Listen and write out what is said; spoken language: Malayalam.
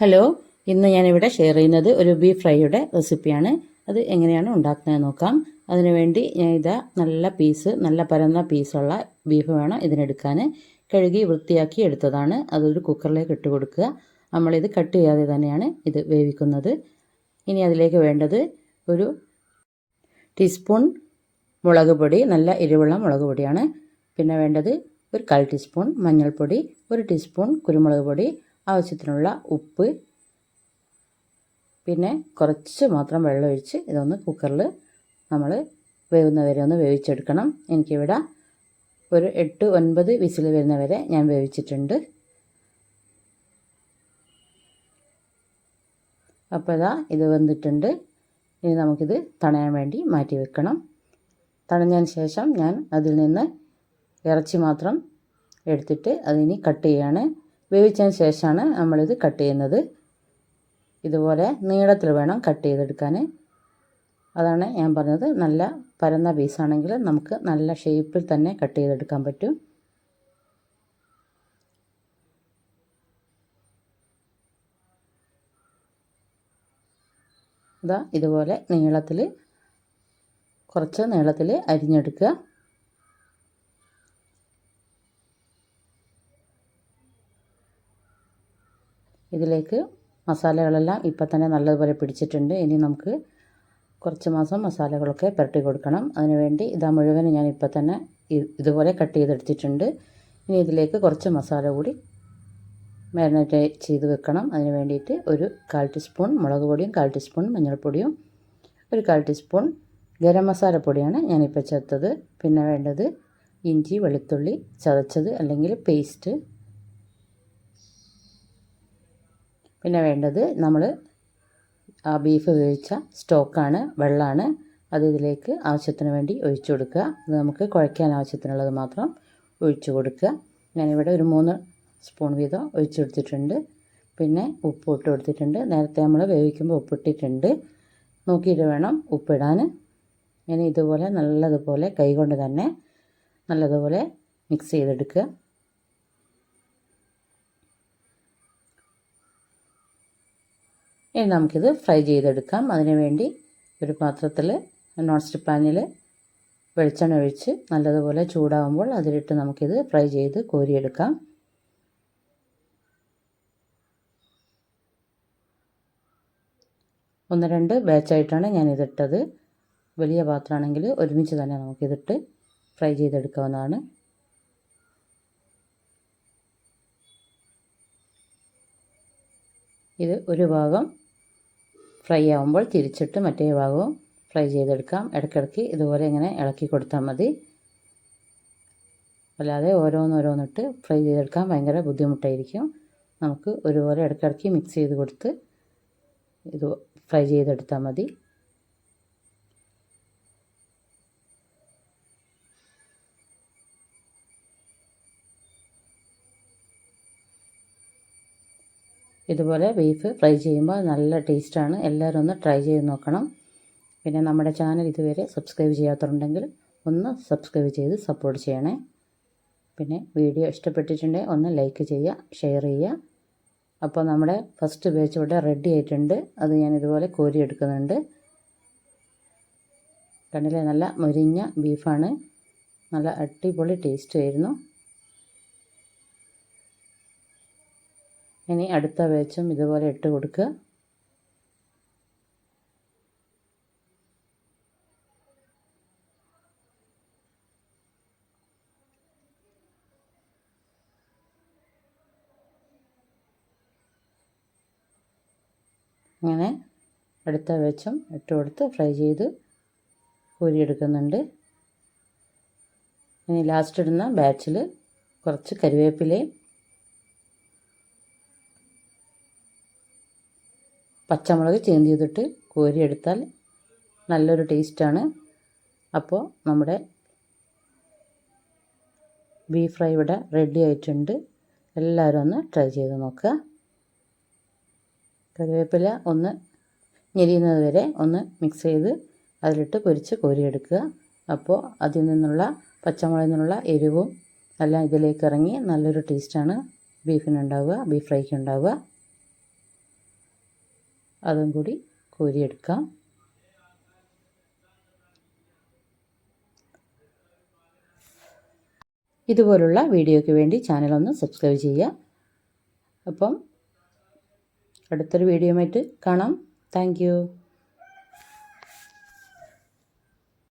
ഹലോ, ഇന്ന് ഞാനിവിടെ ഷെയർ ചെയ്യുന്നത് ഒരു ബീഫ് ഫ്രൈയുടെ റെസിപ്പിയാണ്. അത് എങ്ങനെയാണ് ഉണ്ടാക്കുന്നത് നോക്കാം. അതിനുവേണ്ടി ഞാൻ നല്ല പരന്ന പീസുള്ള ബീഫ് വേണം ഇതിനെടുക്കാൻ. കഴുകി വൃത്തിയാക്കി എടുത്തതാണ്. അതൊരു കുക്കറിലേക്ക് ഇട്ട് കൊടുക്കുക. നമ്മളിത് കട്ട് ചെയ്യാതെ തന്നെയാണ് ഇത് വേവിക്കുന്നത്. ഇനി അതിലേക്ക് വേണ്ടത് ഒരു ടീസ്പൂൺ മുളക് പൊടി, നല്ല എരിവുള്ള മുളക് പൊടിയാണ്. പിന്നെ വേണ്ടത് ഒരു 1/4 ടീസ്പൂൺ മഞ്ഞൾപ്പൊടി, 1 ടീസ്പൂൺ കുരുമുളക് പൊടി, ആവശ്യത്തിനുള്ള ഉപ്പ്, പിന്നെ കുറച്ച് മാത്രം വെള്ളം ഒഴിച്ച് ഇതൊന്ന് കുക്കറിൽ നമ്മൾ വേവുന്നവരെ ഒന്ന് വേവിച്ചെടുക്കണം. എനിക്കിവിടെ ഒരു 8-9 വിസിൽ വരുന്നവരെ ഞാൻ വേവിച്ചിട്ടുണ്ട്. അപ്പോൾ ഇത് വെന്തിട്ടുണ്ട്. ഇനി നമുക്കിത് തണയാൻ വേണ്ടി മാറ്റി വെക്കണം. തണഞ്ഞതിന് ശേഷം ഞാൻ അതിൽ നിന്ന് ഇറച്ചി മാത്രം എടുത്തിട്ട് അതിനി കട്ട് ചെയ്യാണ്. വേവിച്ചതിന് ശേഷമാണ് നമ്മളിത് കട്ട് ചെയ്യുന്നത്. ഇതുപോലെ നീളത്തിൽ വേണം കട്ട് ചെയ്തെടുക്കാൻ. അതാണ് ഞാൻ പറഞ്ഞത്. നല്ല പരന്ന പീസാണെങ്കിൽ നമുക്ക് നല്ല ഷേപ്പിൽ തന്നെ കട്ട് ചെയ്തെടുക്കാൻ പറ്റും. ഇതുപോലെ കുറച്ച് നീളത്തിൽ അരിഞ്ഞെടുക്കുക. ഇതിലേക്ക് മസാലകളെല്ലാം ഇപ്പം തന്നെ നല്ലതുപോലെ പിടിച്ചിട്ടുണ്ട്. ഇനി നമുക്ക് കുറച്ച് മസാലകളൊക്കെ പുരട്ടി കൊടുക്കണം. അതിനുവേണ്ടി മുഴുവൻ ഞാൻ ഇപ്പം തന്നെ ഇതുപോലെ കട്ട് ചെയ്തെടുത്തിട്ടുണ്ട്. ഇനി ഇതിലേക്ക് കുറച്ച് മസാല കൂടി മാരിനേറ്റ് ചെയ്ത് വെക്കണം. അതിന് വേണ്ടിയിട്ട് ഒരു 1/4 ടീസ്പൂൺ മുളക് പൊടിയും 1/4 ടീസ്പൂൺ മഞ്ഞൾപ്പൊടിയും ഒരു 1/4 ടീസ്പൂൺ ഗരം മസാലപ്പൊടിയാണ് ഞാനിപ്പോൾ ചേർത്തത്. പിന്നെ വേണ്ടത് ഇഞ്ചി വെളുത്തുള്ളി ചതച്ചത് അല്ലെങ്കിൽ പേസ്റ്റ്. പിന്നെ വേണ്ടത് നമ്മൾ ബീഫ് വേവിച്ച സ്റ്റോക്കാണ്, വെള്ളമാണ്. അത് ഇതിലേക്ക് ആവശ്യത്തിന് വേണ്ടി ഒഴിച്ചു കൊടുക്കുക. അത് നമുക്ക് കുഴയ്ക്കാൻ ആവശ്യത്തിനുള്ളത് മാത്രം ഒഴിച്ചു കൊടുക്കുക. ഞാനിവിടെ ഒരു 3 സ്പൂൺ വീതം ഒഴിച്ചെടുത്തിട്ടുണ്ട്. പിന്നെ ഉപ്പ് ഇട്ട് കൊടുത്തിട്ടുണ്ട്. നേരത്തെ നമ്മൾ വേവിക്കുമ്പോൾ ഉപ്പിട്ടിട്ടുണ്ട്. നോക്കിയിട്ട് വേണം ഉപ്പിടാൻ. ഇനി ഇതുപോലെ നല്ലതുപോലെ കൈകൊണ്ട് തന്നെ നല്ലതുപോലെ മിക്സ് ചെയ്തെടുക്കുക. ഇനി നമുക്കിത് ഫ്രൈ ചെയ്തെടുക്കാം. അതിന് വേണ്ടി ഒരു പാത്രത്തിൽ നോൺ സ്റ്റിക്ക് പാനിൽ വെളിച്ചെണ്ണ ഒഴിച്ച് നല്ലതുപോലെ ചൂടാകുമ്പോൾ അതിലിട്ട് നമുക്കിത് ഫ്രൈ ചെയ്ത് കോരിയെടുക്കാം. ഒന്ന് രണ്ട് ബാച്ചായിട്ടാണ് ഞാനിതിട്ടത്. വലിയ പാത്രമാണെങ്കിൽ ഒരുമിച്ച് തന്നെ നമുക്കിതിട്ട് ഫ്രൈ ചെയ്തെടുക്കാവുന്നതാണ്. ഇത് ഒരു ഭാഗം ഫ്രൈ ആകുമ്പോൾ തിരിച്ചിട്ട് മറ്റേ ഭാഗവും ഫ്രൈ ചെയ്തെടുക്കാം. ഇടയ്ക്കിടയ്ക്ക് ഇതുപോലെ ഇങ്ങനെ ഇളക്കി കൊടുത്താൽ മതി. അല്ലാതെ ഓരോന്നോരോന്നിട്ട് ഫ്രൈ ചെയ്തെടുക്കാൻ ഭയങ്കര ബുദ്ധിമുട്ടായിരിക്കും. നമുക്ക് ഒരുപോലെ ഇടയ്ക്കിടയ്ക്ക് മിക്സ് ചെയ്ത് കൊടുത്ത് ഇത് ഫ്രൈ ചെയ്തെടുത്താൽ മതി. ഇതുപോലെ ബീഫ് ഫ്രൈ ചെയ്യുമ്പോൾ നല്ല ടേസ്റ്റാണ്. എല്ലാവരും ഒന്ന് ട്രൈ ചെയ്ത് നോക്കണം. പിന്നെ നമ്മുടെ ചാനൽ ഇതുവരെ സബ്സ്ക്രൈബ് ചെയ്യാത്തവരുണ്ടെങ്കിൽ ഒന്ന് സബ്സ്ക്രൈബ് ചെയ്ത് സപ്പോർട്ട് ചെയ്യണേ. പിന്നെ വീഡിയോ ഇഷ്ടപ്പെട്ടിട്ടുണ്ടെങ്കിൽ ഒന്ന് ലൈക്ക് ചെയ്യുക, ഷെയർ ചെയ്യുക. അപ്പോൾ നമ്മുടെ ഫസ്റ്റ് ബാച്ച് ഇവിടെ റെഡി ആയിട്ടുണ്ട്. അത് ഞാൻ ഇതുപോലെ കോരിയെടുക്കുന്നുണ്ട്. കണ്ടില്ലേ, നല്ല മൊരിഞ്ഞ ബീഫാണ്. നല്ല അടിപൊളി ടേസ്റ്റ് ആയിരുന്നു. ഇനി അടുത്ത ബാച്ചും ഇതുപോലെ ഇട്ട് കൊടുക്കുക. അങ്ങനെ അടുത്ത ബാച്ചും ഇട്ട് കൊടുത്ത് ഫ്രൈ ചെയ്ത് കോരിയെടുക്കുന്നുണ്ട്. ഇനി ലാസ്റ്റ് ഇടുന്ന ബാച്ചിൽ കുറച്ച് കരിവേപ്പിലയും പച്ചമുളക് ചേന്തി ചെയ്തിട്ട് കോരിയെടുത്താൽ നല്ലൊരു ടേസ്റ്റാണ്. അപ്പോൾ നമ്മുടെ ബീഫ് ഫ്രൈ ഇവിടെ റെഡി ആയിട്ടുണ്ട്. എല്ലാവരും ഒന്ന് ട്രൈ ചെയ്ത് നോക്കുക. കറിവേപ്പില ഒന്ന് ഞെരിയുന്നത് വരെ ഒന്ന് മിക്സ് ചെയ്ത് അതിലിട്ട് പൊരിച്ച് കോരിയെടുക്കുക. അപ്പോൾ അതിൽ നിന്നുള്ള പച്ചമുളകിൽ നിന്നുള്ള എരിവും എല്ലാം ഇതിലേക്ക് ഇറങ്ങി നല്ലൊരു ടേസ്റ്റാണ് ബീഫിനുണ്ടാവുക, ബീഫ് ഫ്രൈക്ക് ഉണ്ടാവുക. അതും കൂടി കോരിയെടുക്കാം. ഇതുപോലുള്ള വീഡിയോയ്ക്ക് വേണ്ടി ചാനൽ ഒന്ന് സബ്സ്ക്രൈബ് ചെയ്യുക. അപ്പം അടുത്തൊരു വീഡിയോയുമായിട്ട് കാണാം. Thank you.